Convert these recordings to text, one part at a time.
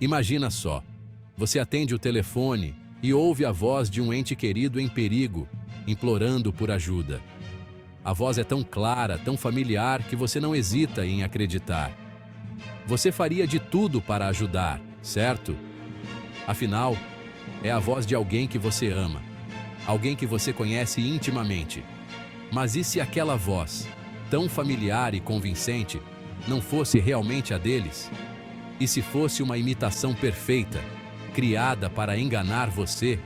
Imagina só, você atende o telefone e ouve a voz de um ente querido em perigo, implorando por ajuda. A voz é tão clara, tão familiar, que você não hesita em acreditar. Você faria de tudo para ajudar, certo? Afinal, é a voz de alguém que você ama, alguém que você conhece intimamente. Mas e se aquela voz, tão familiar e convincente, não fosse realmente a deles? E se fosse uma imitação perfeita, criada para enganar você?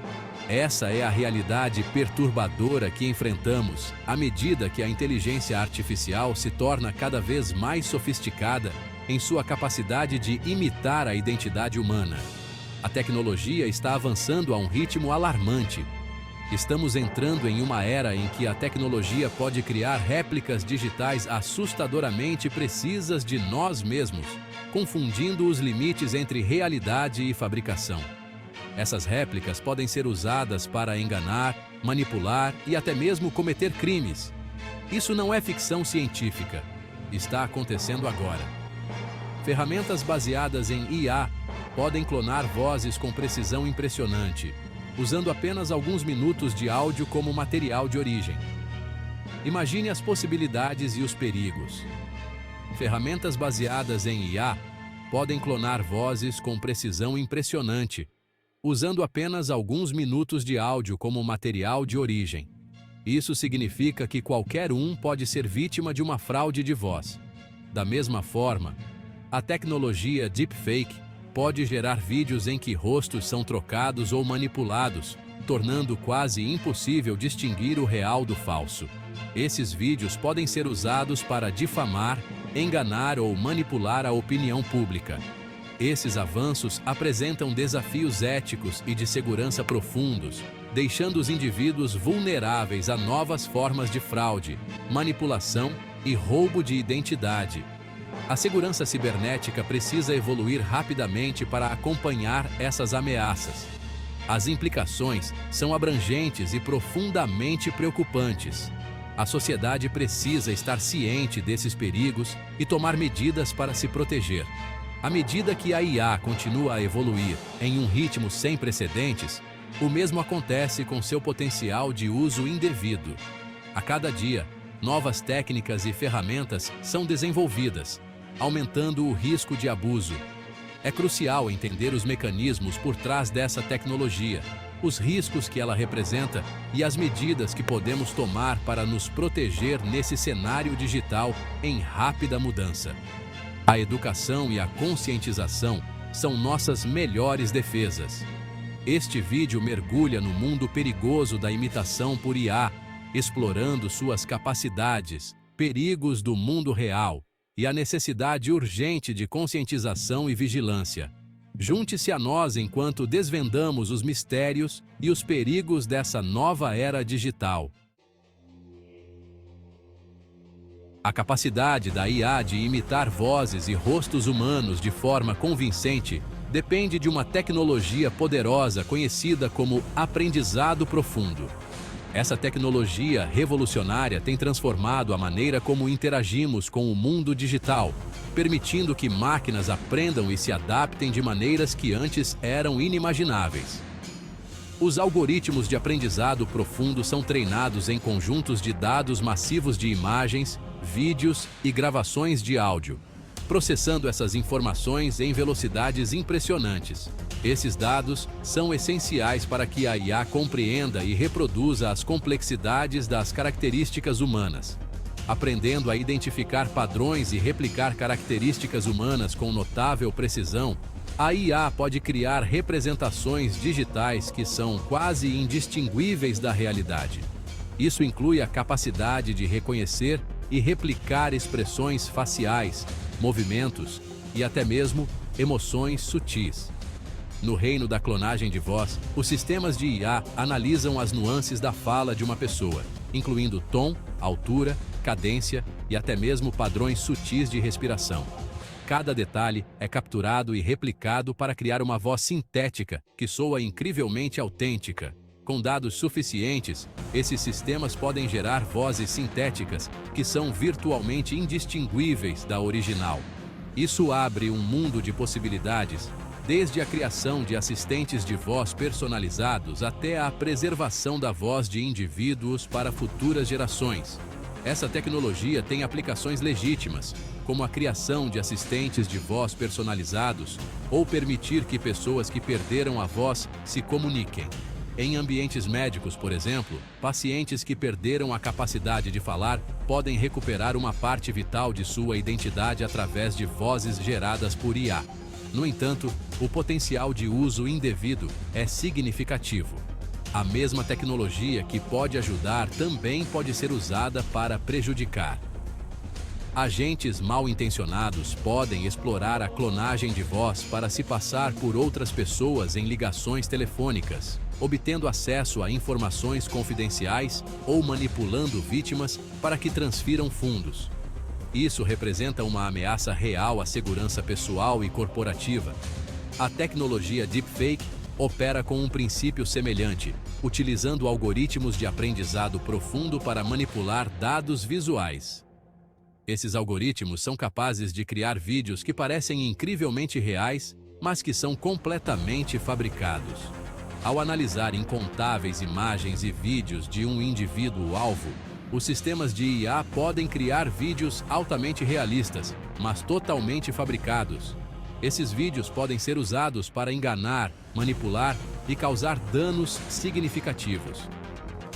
Essa é a realidade perturbadora que enfrentamos à medida que a inteligência artificial se torna cada vez mais sofisticada em sua capacidade de imitar a identidade humana. A tecnologia está avançando a um ritmo alarmante. Estamos entrando em uma era em que a tecnologia pode criar réplicas digitais assustadoramente precisas de nós mesmos, confundindo os limites entre realidade e fabricação. Essas réplicas podem ser usadas para enganar, manipular e até mesmo cometer crimes. Isso não é ficção científica. Está acontecendo agora. Ferramentas baseadas em IA podem clonar vozes com precisão impressionante, usando apenas alguns minutos de áudio como material de origem. Imagine as possibilidades e os perigos. Ferramentas baseadas em IA podem clonar vozes com precisão impressionante, usando apenas alguns minutos de áudio como material de origem. Isso significa que qualquer um pode ser vítima de uma fraude de voz. Da mesma forma, a tecnologia Deepfake pode gerar vídeos em que rostos são trocados ou manipulados, tornando quase impossível distinguir o real do falso. Esses vídeos podem ser usados para difamar, enganar ou manipular a opinião pública. Esses avanços apresentam desafios éticos e de segurança profundos, deixando os indivíduos vulneráveis a novas formas de fraude, manipulação e roubo de identidade. A segurança cibernética precisa evoluir rapidamente para acompanhar essas ameaças. As implicações são abrangentes e profundamente preocupantes. A sociedade precisa estar ciente desses perigos e tomar medidas para se proteger. À medida que a IA continua a evoluir em um ritmo sem precedentes, o mesmo acontece com seu potencial de uso indevido. A cada dia, novas técnicas e ferramentas são desenvolvidas, aumentando o risco de abuso. É crucial entender os mecanismos por trás dessa tecnologia, os riscos que ela representa e as medidas que podemos tomar para nos proteger nesse cenário digital em rápida mudança. A educação e a conscientização são nossas melhores defesas. Este vídeo mergulha no mundo perigoso da imitação por IA, explorando suas capacidades, perigos do mundo real e a necessidade urgente de conscientização e vigilância. Junte-se a nós enquanto desvendamos os mistérios e os perigos dessa nova era digital. A capacidade da IA de imitar vozes e rostos humanos de forma convincente depende de uma tecnologia poderosa conhecida como aprendizado profundo. Essa tecnologia revolucionária tem transformado a maneira como interagimos com o mundo digital, permitindo que máquinas aprendam e se adaptem de maneiras que antes eram inimagináveis. Os algoritmos de aprendizado profundo são treinados em conjuntos de dados massivos de imagens, vídeos e gravações de áudio, processando essas informações em velocidades impressionantes. Esses dados são essenciais para que a IA compreenda e reproduza as complexidades das características humanas. Aprendendo a identificar padrões e replicar características humanas com notável precisão, a IA pode criar representações digitais que são quase indistinguíveis da realidade. Isso inclui a capacidade de reconhecer e replicar expressões faciais, movimentos e até mesmo emoções sutis. No reino da clonagem de voz, os sistemas de IA analisam as nuances da fala de uma pessoa, incluindo tom, altura, cadência e até mesmo padrões sutis de respiração. Cada detalhe é capturado e replicado para criar uma voz sintética que soa incrivelmente autêntica. Com dados suficientes, esses sistemas podem gerar vozes sintéticas que são virtualmente indistinguíveis da original. Isso abre um mundo de possibilidades, desde a criação de assistentes de voz personalizados até a preservação da voz de indivíduos para futuras gerações. Essa tecnologia tem aplicações legítimas, como a criação de assistentes de voz personalizados ou permitir que pessoas que perderam a voz se comuniquem. Em ambientes médicos, por exemplo, pacientes que perderam a capacidade de falar podem recuperar uma parte vital de sua identidade através de vozes geradas por IA. No entanto, o potencial de uso indevido é significativo. A mesma tecnologia que pode ajudar também pode ser usada para prejudicar. Agentes mal intencionados podem explorar a clonagem de voz para se passar por outras pessoas em ligações telefônicas, obtendo acesso a informações confidenciais ou manipulando vítimas para que transfiram fundos. Isso representa uma ameaça real à segurança pessoal e corporativa. A tecnologia Deepfake opera com um princípio semelhante, utilizando algoritmos de aprendizado profundo para manipular dados visuais. Esses algoritmos são capazes de criar vídeos que parecem incrivelmente reais, mas que são completamente fabricados. Ao analisar incontáveis imagens e vídeos de um indivíduo-alvo, os sistemas de IA podem criar vídeos altamente realistas, mas totalmente fabricados. Esses vídeos podem ser usados para enganar, manipular e causar danos significativos.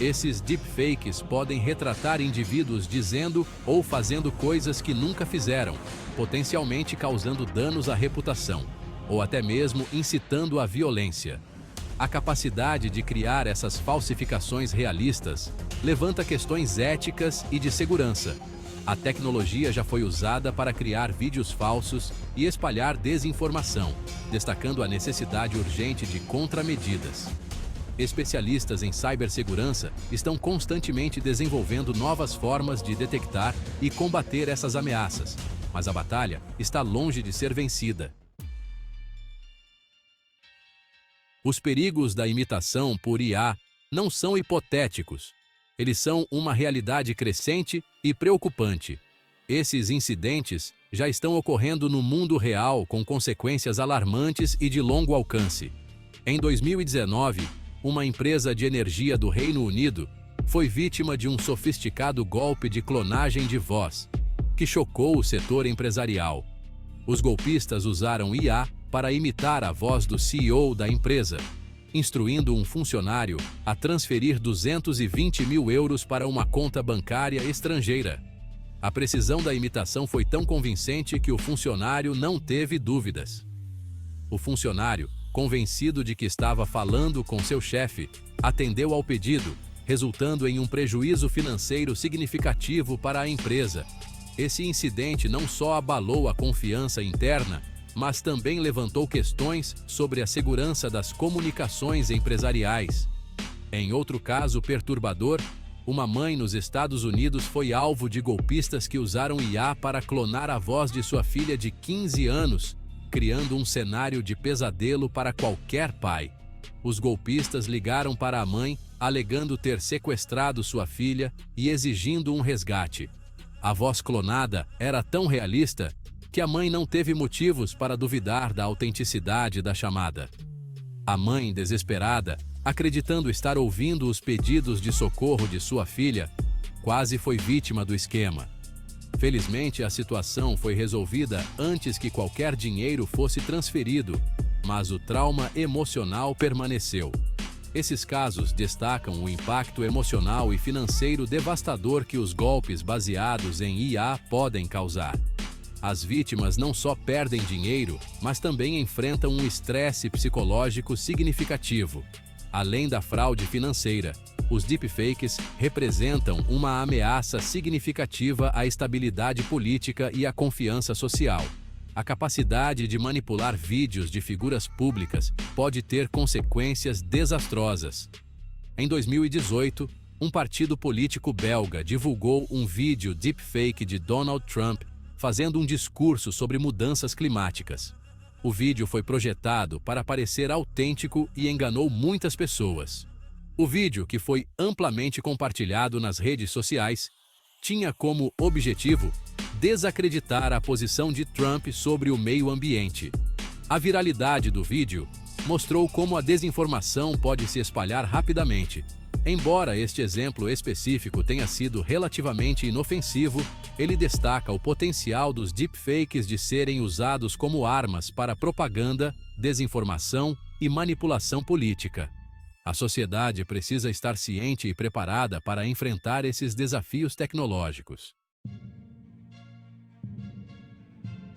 Esses deepfakes podem retratar indivíduos dizendo ou fazendo coisas que nunca fizeram, potencialmente causando danos à reputação, ou até mesmo incitando a violência. A capacidade de criar essas falsificações realistas levanta questões éticas e de segurança. A tecnologia já foi usada para criar vídeos falsos e espalhar desinformação, destacando a necessidade urgente de contramedidas. Especialistas em cibersegurança estão constantemente desenvolvendo novas formas de detectar e combater essas ameaças, mas a batalha está longe de ser vencida. Os perigos da imitação por IA não são hipotéticos. Eles são uma realidade crescente e preocupante. Esses incidentes já estão ocorrendo no mundo real com consequências alarmantes e de longo alcance. Em 2019, uma empresa de energia do Reino Unido foi vítima de um sofisticado golpe de clonagem de voz, que chocou o setor empresarial. Os golpistas usaram IA para imitar a voz do CEO da empresa, instruindo um funcionário a transferir 220 mil euros para uma conta bancária estrangeira. A precisão da imitação foi tão convincente que o funcionário não teve dúvidas. O funcionário, convencido de que estava falando com seu chefe, atendeu ao pedido, resultando em um prejuízo financeiro significativo para a empresa. Esse incidente não só abalou a confiança interna, mas também levantou questões sobre a segurança das comunicações empresariais. Em outro caso perturbador, uma mãe nos Estados Unidos foi alvo de golpistas que usaram IA para clonar a voz de sua filha de 15 anos, criando um cenário de pesadelo para qualquer pai. Os golpistas ligaram para a mãe, alegando ter sequestrado sua filha e exigindo um resgate. A voz clonada era tão realista que a mãe não teve motivos para duvidar da autenticidade da chamada. A mãe, desesperada, acreditando estar ouvindo os pedidos de socorro de sua filha, quase foi vítima do esquema. Felizmente, a situação foi resolvida antes que qualquer dinheiro fosse transferido, mas o trauma emocional permaneceu. Esses casos destacam o impacto emocional e financeiro devastador que os golpes baseados em IA podem causar. As vítimas não só perdem dinheiro, mas também enfrentam um estresse psicológico significativo. Além da fraude financeira, os deepfakes representam uma ameaça significativa à estabilidade política e à confiança social. A capacidade de manipular vídeos de figuras públicas pode ter consequências desastrosas. Em 2018, um partido político belga divulgou um vídeo deepfake de Donald Trump fazendo um discurso sobre mudanças climáticas. O vídeo foi projetado para parecer autêntico e enganou muitas pessoas. O vídeo, que foi amplamente compartilhado nas redes sociais, tinha como objetivo desacreditar a posição de Trump sobre o meio ambiente. A viralidade do vídeo mostrou como a desinformação pode se espalhar rapidamente. Embora este exemplo específico tenha sido relativamente inofensivo, ele destaca o potencial dos deepfakes de serem usados como armas para propaganda, desinformação e manipulação política. A sociedade precisa estar ciente e preparada para enfrentar esses desafios tecnológicos.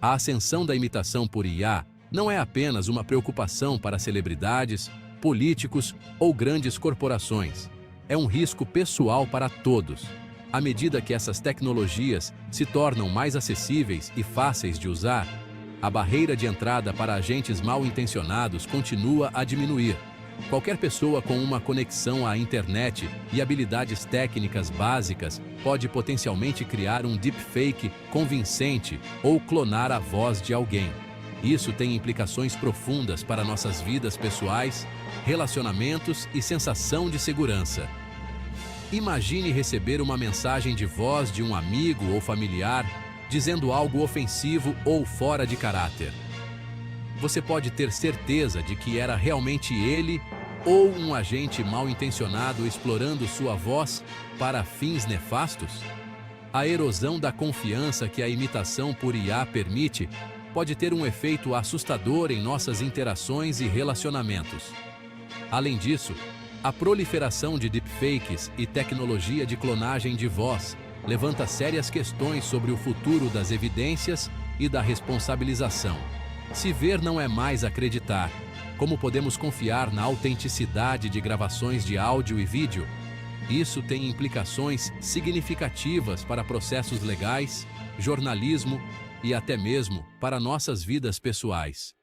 A ascensão da imitação por IA não é apenas uma preocupação para celebridades, políticos ou grandes corporações. É um risco pessoal para todos. À medida que essas tecnologias se tornam mais acessíveis e fáceis de usar, a barreira de entrada para agentes mal-intencionados continua a diminuir. Qualquer pessoa com uma conexão à internet e habilidades técnicas básicas pode potencialmente criar um deepfake convincente ou clonar a voz de alguém. Isso tem implicações profundas para nossas vidas pessoais, relacionamentos e sensação de segurança. Imagine receber uma mensagem de voz de um amigo ou familiar dizendo algo ofensivo ou fora de caráter. Você pode ter certeza de que era realmente ele ou um agente mal-intencionado explorando sua voz para fins nefastos? A erosão da confiança que a imitação por IA permite pode ter um efeito assustador em nossas interações e relacionamentos. Além disso, a proliferação de deepfakes e tecnologia de clonagem de voz levanta sérias questões sobre o futuro das evidências e da responsabilização. Se ver não é mais acreditar, como podemos confiar na autenticidade de gravações de áudio e vídeo? Isso tem implicações significativas para processos legais, jornalismo e até mesmo para nossas vidas pessoais.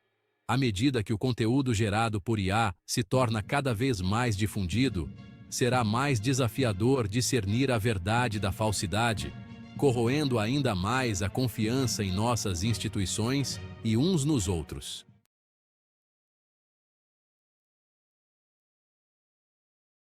À medida que o conteúdo gerado por IA se torna cada vez mais difundido, será mais desafiador discernir a verdade da falsidade, corroendo ainda mais a confiança em nossas instituições e uns nos outros.